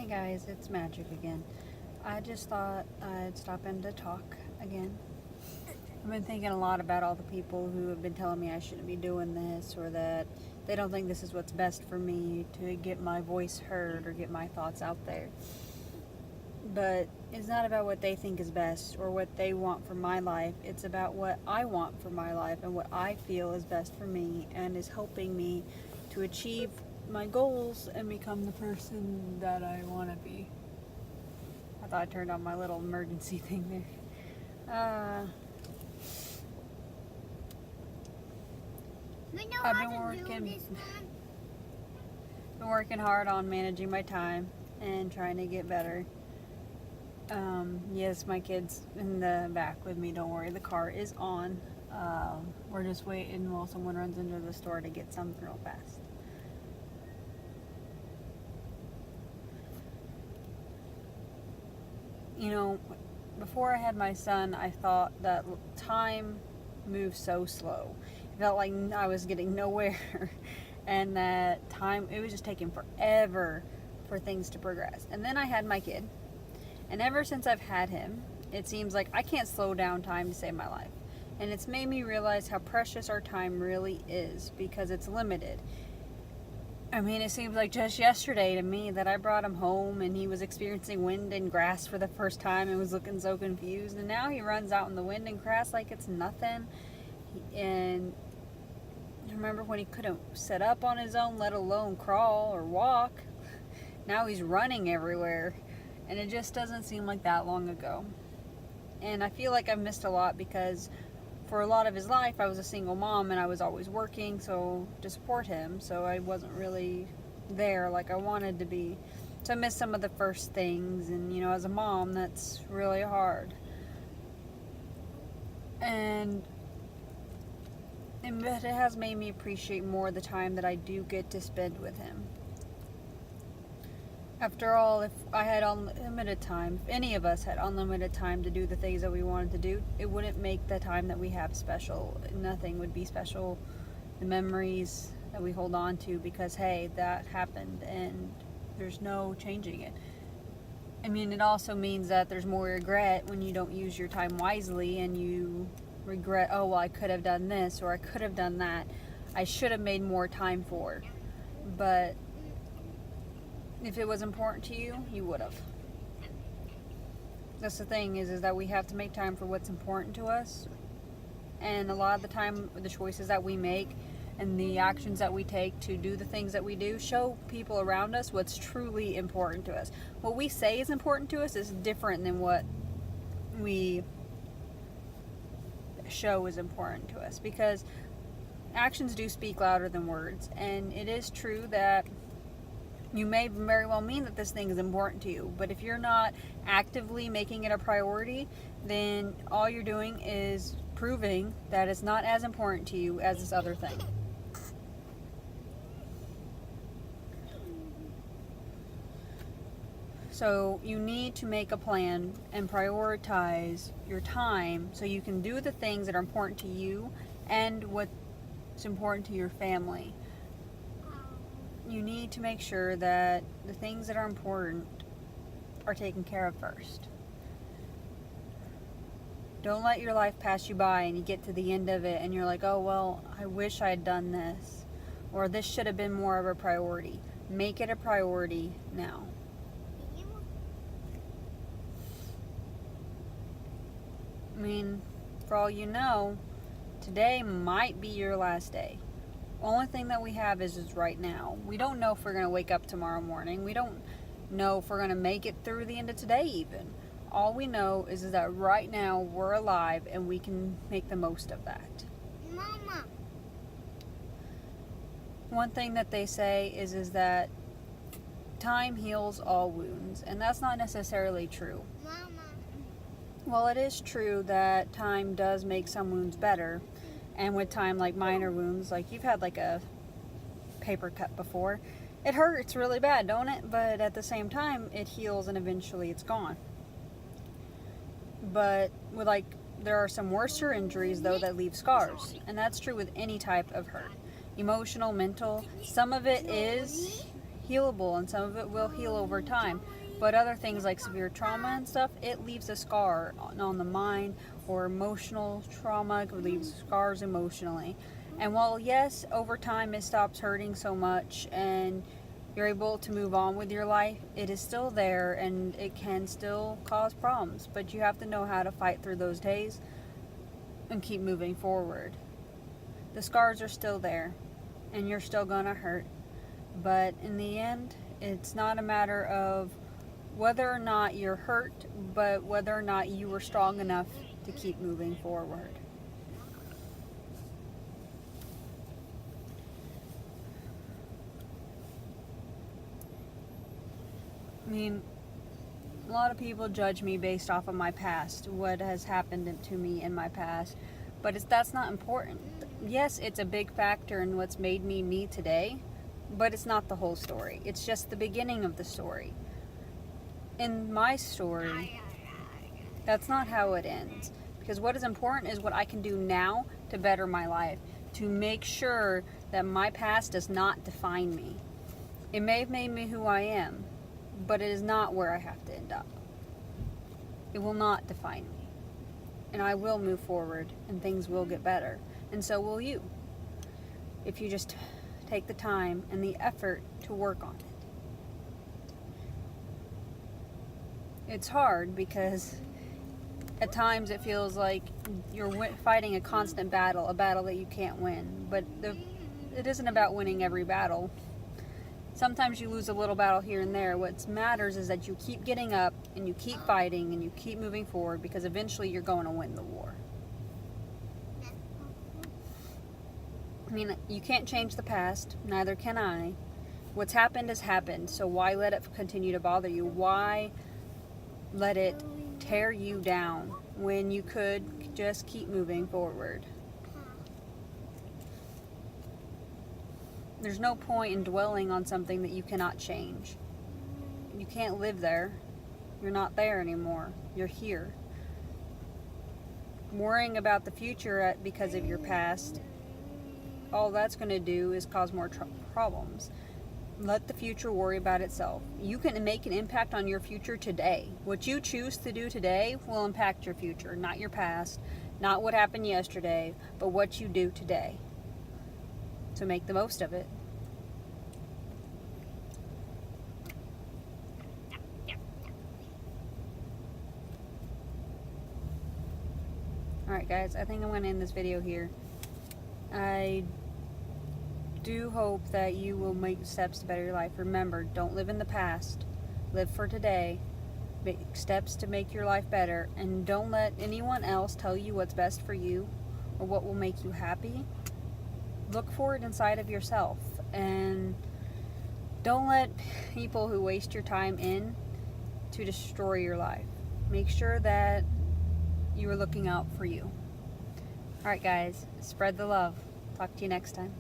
Hey guys, it's Magic again. I just thought I'd stop in to talk again. I've been thinking a lot about all the people who have been telling me I shouldn't be doing this or that they don't think this is what's best for me to get my voice heard or get my thoughts out there. But it's not about what they think is best or what they want for my life. It's about what I want for my life and what I feel is best for me and is helping me to achieve my goals and become the person that I want to be. I thought I turned on my little emergency thing there. We know I've how been to do working, this one. been working hard on managing my time and trying to get better. Yes, my kid's in the back with me. Don't worry, the car is on. We're just waiting while someone runs into the store to get something real fast. You know, before I had my son, I thought that time moved so slow. It felt like I was getting nowhere, and that time, it was just taking forever for things to progress. And then I had my kid, and ever since I've had him, it seems like I can't slow down time to save my life. And it's made me realize how precious our time really is because it's limited. I mean, it seems like just yesterday to me that I brought him home and he was experiencing wind and grass for the first time and was looking so confused. And now he runs out in the wind and grass like it's nothing. And I remember when he couldn't sit up on his own, let alone crawl or walk. Now he's running everywhere. And it just doesn't seem like that long ago. And I feel like I've missed a lot because for a lot of his life I was a single mom and I was always working to support him, so I wasn't really there like I wanted to be. So I missed some of the first things, and you know, as a mom that's really hard. And but it has made me appreciate more the time that I do get to spend with him. After all, if I had unlimited time, if any of us had unlimited time to do the things that we wanted to do, it wouldn't make the time that we have special. Nothing would be special. The memories that we hold on to because, hey, that happened and there's no changing it. I mean, it also means that there's more regret when you don't use your time wisely and you regret, oh, well, I could have done this or I could have done that. I should have made more time for. But if it was important to you, you would have. That's the thing is that we have to make time for what's important to us. And a lot of the time, the choices that we make and the actions that we take to do the things that we do show people around us what's truly important to us. What we say is important to us is different than what we show is important to us, because actions do speak louder than words. And it is true that you may very well mean that this thing is important to you, but if you're not actively making it a priority, then all you're doing is proving that it's not as important to you as this other thing. So you need to make a plan and prioritize your time so you can do the things that are important to you and what's important to your family. You need to make sure that the things that are important are taken care of first. Don't let your life pass you by and you get to the end of it and you're like, oh, well, I wish I had done this, or this should have been more of a priority. Make it a priority now. I mean, for all you know, today might be your last day. Only thing that we have is right now. We don't know if we're going to wake up tomorrow morning. We don't know if we're going to make it through the end of today even. All we know is that right now we're alive and we can make the most of that. Mama. One thing that they say is that time heals all wounds, and that's not necessarily true. Mama. Well, it is true that time does make some wounds better. And with time, like minor wounds, like you've had like a paper cut before, it hurts really bad, don't it? But at the same time, it heals and eventually it's gone. But with there are some worser injuries though that leave scars, and that's true with any type of hurt. Emotional, mental, some of it is healable, and some of it will heal over time. But other things like severe trauma and stuff, it leaves a scar on the mind, or emotional trauma leaves scars emotionally. And while yes, over time it stops hurting so much and you're able to move on with your life, it is still there and it can still cause problems. But you have to know how to fight through those days and keep moving forward. The scars are still there and you're still gonna hurt. But in the end, it's not a matter of whether or not you're hurt, but whether or not you were strong enough to keep moving forward. I mean, a lot of people judge me based off of my past, what has happened to me in my past, but that's not important. Yes, it's a big factor in what's made me me today, but it's not the whole story. It's just the beginning of the story. In my story, that's not how it ends. Because what is important is what I can do now to better my life, to make sure that my past does not define me. It may have made me who I am, but it is not where I have to end up. It will not define me. And I will move forward and things will get better. And so will you. If you just take the time and the effort to work on it. It's hard because at times it feels like you're fighting a constant battle, a battle that you can't win. But it isn't about winning every battle. Sometimes you lose a little battle here and there. What matters is that you keep getting up and you keep fighting and you keep moving forward, because eventually you're going to win the war. I mean, you can't change the past, neither can I. What's happened has happened, so why let it continue to bother you? Why let it tear you down when you could just keep moving forward? There's no point in dwelling on something that you cannot change. You can't live there. You're not there anymore. You're here. Worrying about the future because of your past, all that's going to do is cause more problems. Let the future worry about itself. You can make an impact on your future today. What you choose to do today will impact your future, not your past, not what happened yesterday, but what you do today. So make the most of it. Alright guys, I think I'm going to end this video here. I do hope that you will make steps to better your life. Remember, don't live in the past. Live for today. Make steps to make your life better. And don't let anyone else tell you what's best for you or what will make you happy. Look for it inside of yourself. And don't let people who waste your time in to destroy your life. Make sure that you are looking out for you. Alright guys, spread the love. Talk to you next time.